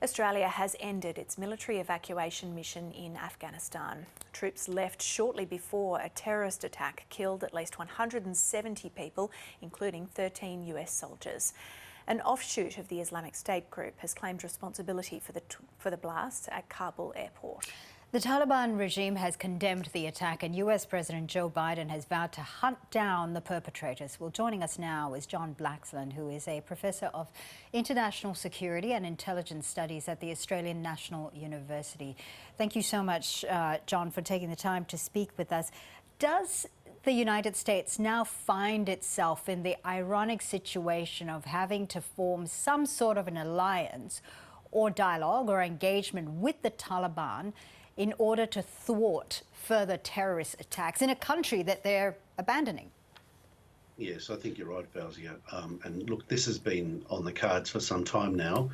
Australia has ended its military evacuation mission in Afghanistan. Troops left shortly before a terrorist attack killed at least 170 people, including 13 US soldiers. An offshoot of the Islamic State group has claimed responsibility for the blast at Kabul airport. The Taliban regime has condemned the attack, and US President Joe Biden has vowed to hunt down the perpetrators. Well, joining us now is John Blaxland, who is a professor of international security and intelligence studies at the Australian National University. Thank you so much, John, for taking the time to speak with us. Does the United States now find itself in the ironic situation of having to form some sort of an alliance or dialogue or engagement with the Taliban in order to thwart further terrorist attacks in a country that they're abandoning? Yes, I think you're right, Fauzia. And look, this has been on the cards for some time now,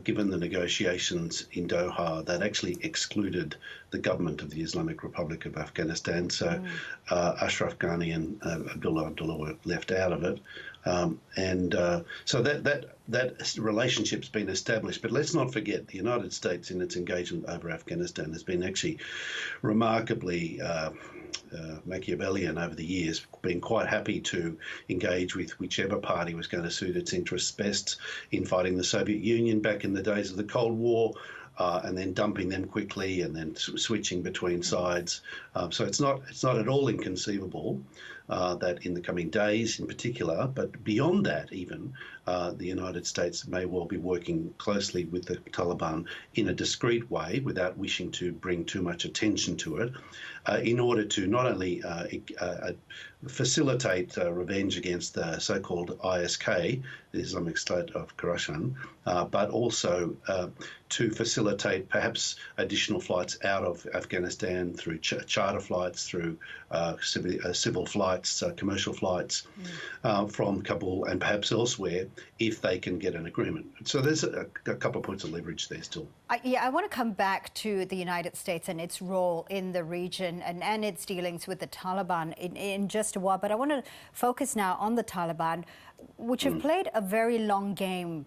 given the negotiations in Doha that actually excluded the government of the Islamic Republic of Afghanistan. So Ashraf Ghani and Abdullah were left out of it. So that relationship's been established. But let's not forget the United States in its engagement over Afghanistan has been actually remarkably Machiavellian over the years, being quite happy to engage with whichever party was going to suit its interests best in fighting the Soviet Union back in the days of the Cold War, and then dumping them quickly and then switching between sides. So it's not at all inconceivable that in the coming days in particular, but beyond that even, the United States may well be working closely with the Taliban in a discreet way without wishing to bring too much attention to it, in order to not only facilitate revenge against the so-called ISK, the Islamic State of Khorasan, but also to facilitate perhaps additional flights out of Afghanistan through charter flights, through civil flights, commercial flights from Kabul and perhaps elsewhere if they can get an agreement. So there's a couple of points of leverage there still. I want to come back to the United States and its role in the region and its dealings with the Taliban in just a while, but I want to focus now on the Taliban, which have played a very long game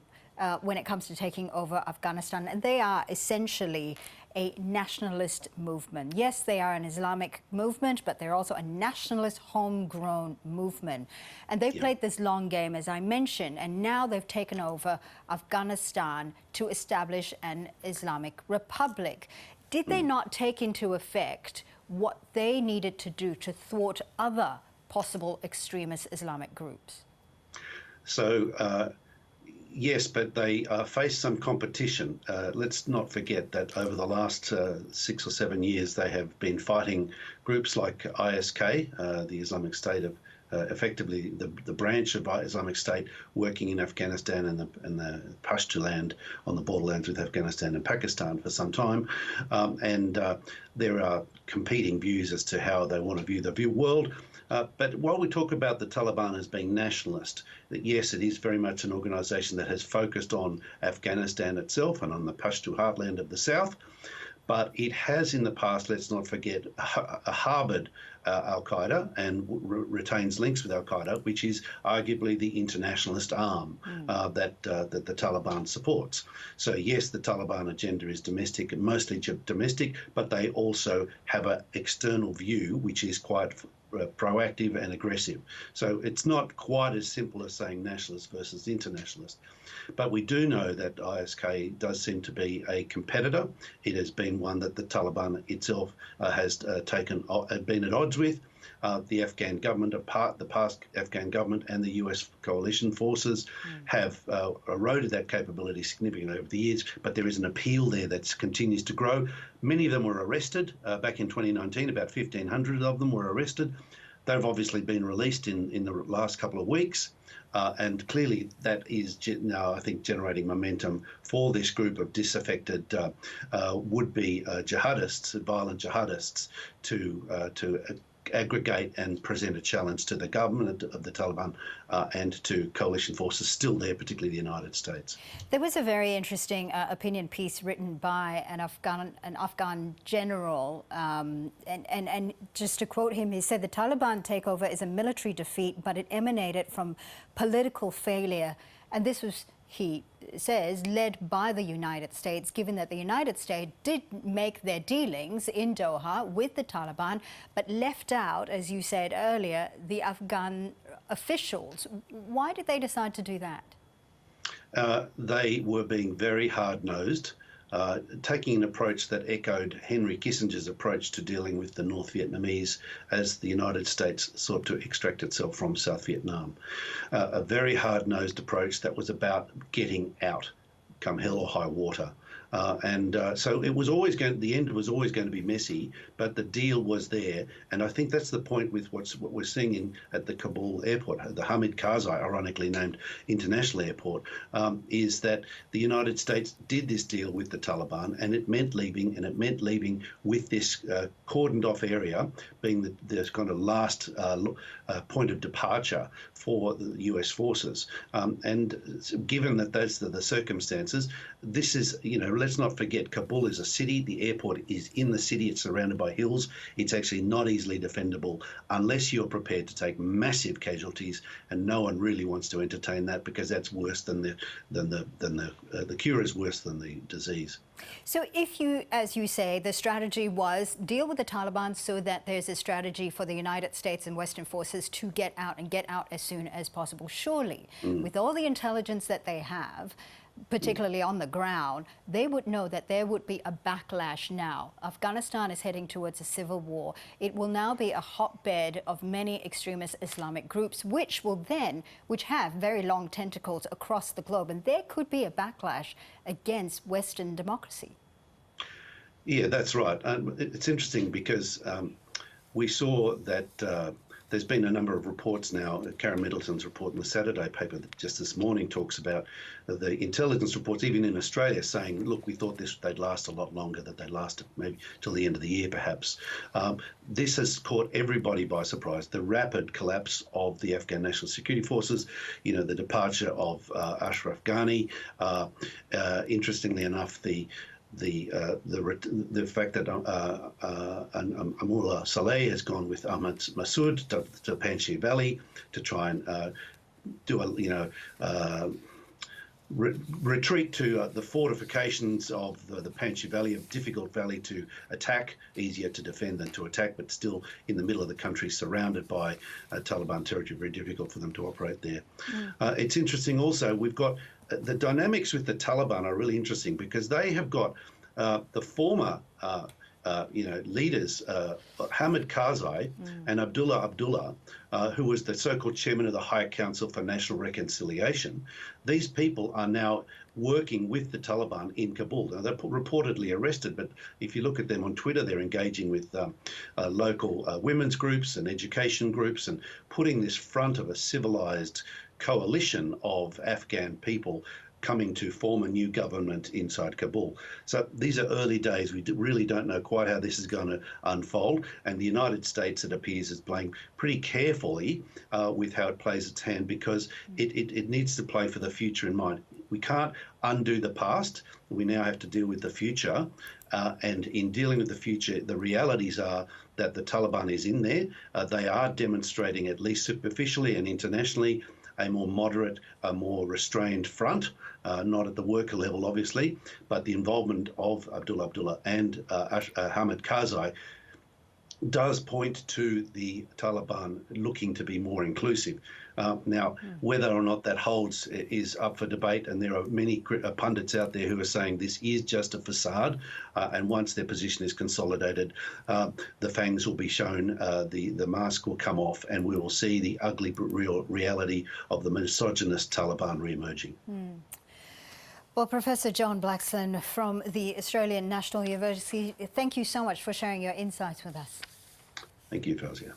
when it comes to taking over Afghanistan, and they are essentially a nationalist movement. Yes, they are an Islamic movement, but they're also a nationalist homegrown movement. And they've played this long game, as I mentioned, and now they've taken over Afghanistan to establish an Islamic Republic. Did they not take into effect what they needed to do to thwart other possible extremist Islamic groups? So, yes, but they face some competition. Let's not forget that over the last 6 or 7 years, they have been fighting groups like ISK, the Islamic State of, effectively the branch of Islamic State working in Afghanistan and the Pashto land on the borderlands with Afghanistan and Pakistan for some time. There are competing views as to how they want to view the world. But while we talk about the Taliban as being nationalist, that yes, it is very much an organisation that has focused on Afghanistan itself and on the Pashto heartland of the south, but it has in the past, let's not forget, harboured al-Qaeda and retains links with al-Qaeda, which is arguably the internationalist arm that the Taliban supports. So yes, the Taliban agenda is domestic, mostly domestic, but they also have an external view which is quite proactive and aggressive. So it's not quite as simple as saying nationalist versus internationalist. But we do know that ISK does seem to be a competitor. It has been one that the Taliban itself has been at odds with. The Afghan government, the past Afghan government and the US coalition forces have eroded that capability significantly over the years, but there is an appeal there that continues to grow. Many of them were arrested back in 2019, about 1,500 of them were arrested. They've obviously been released in the last couple of weeks. And clearly that is now, I think, generating momentum for this group of disaffected would-be jihadists, violent jihadists, to aggregate and present a challenge to the government of the Taliban and to coalition forces still there, particularly the United States. There was a very interesting opinion piece written by an Afghan general, and just to quote him, he said, "The Taliban takeover is a military defeat, but it emanated from political failure." And this was he says, led by the United States, given that the United States did make their dealings in Doha with the Taliban, but left out, as you said earlier, the Afghan officials. Why did they decide to do that? They were being very hard-nosed, taking an approach that echoed Henry Kissinger's approach to dealing with the North Vietnamese as the United States sought to extract itself from South Vietnam. A very hard-nosed approach that was about getting out, come hell or high water. So it was always the end was always going to be messy, but the deal was there. And I think that's the point with what we're seeing at the Kabul airport, the Hamid Karzai, ironically named International Airport, is that the United States did this deal with the Taliban, and it meant leaving with this cordoned off area being the kind of last point of departure for the US forces. And given that those are the circumstances, this is, let's not forget, Kabul is a city. The airport is in the city. It's surrounded by hills. It's actually not easily defendable unless you're prepared to take massive casualties, and no one really wants to entertain that, because that's worse than the cure is worse than the disease. So if you, as you say, the strategy was deal with the Taliban so that there's a strategy for the United States and Western forces to get out and get out as soon as possible. Surely, with all the intelligence that they have, particularly on the ground, they would know that there would be a backlash now. Afghanistan is heading towards a civil war. It will now be a hotbed of many extremist Islamic groups, which have very long tentacles across the globe. And there could be a backlash against Western democracy. Yeah, that's right. It's interesting because we saw that there's been a number of reports now. Karen Middleton's report in the Saturday paper that just this morning talks about the intelligence reports, even in Australia, saying, look, we thought they'd last a lot longer, that they'd last maybe till the end of the year, perhaps. This has caught everybody by surprise. The rapid collapse of the Afghan National Security Forces, the departure of Ashraf Ghani. Interestingly enough, the fact that Amullah Saleh has gone with Ahmad Massoud to Panjshir Valley to try and do a retreat to the fortifications of the Panjshir Valley, a difficult valley to attack, easier to defend than to attack, but still in the middle of the country, surrounded by Taliban territory, very difficult for them to operate there. It's interesting also, we've got the dynamics with the Taliban are really interesting, because they have got the former leaders, Hamid Karzai and Abdullah, who was the so-called chairman of the High Council for National Reconciliation. These people are now working with the Taliban in Kabul. Now, they're reportedly arrested, but if you look at them on Twitter, they're engaging with local women's groups and education groups, and putting this front of a civilized coalition of Afghan people coming to form a new government inside Kabul. So these are early days. We really don't know quite how this is going to unfold. And the United States, it appears, is playing pretty carefully with how it plays its hand, because it needs to play for the future in mind. We can't undo the past. We now have to deal with the future. And in dealing with the future, the realities are that the Taliban is in there. They are demonstrating, at least superficially and internationally, a more moderate, a more restrained front, not at the worker level, obviously, but the involvement of Abdullah and Hamid Karzai does point to the Taliban looking to be more inclusive. Now, whether or not that holds is up for debate, and there are many pundits out there who are saying this is just a facade, and once their position is consolidated, the fangs will be shown, the mask will come off, and we will see the ugly real reality of the misogynist Taliban re-emerging. Well, Professor John Blaxland from the Australian National University, thank you so much for sharing your insights with us. Thank you, Fauzia.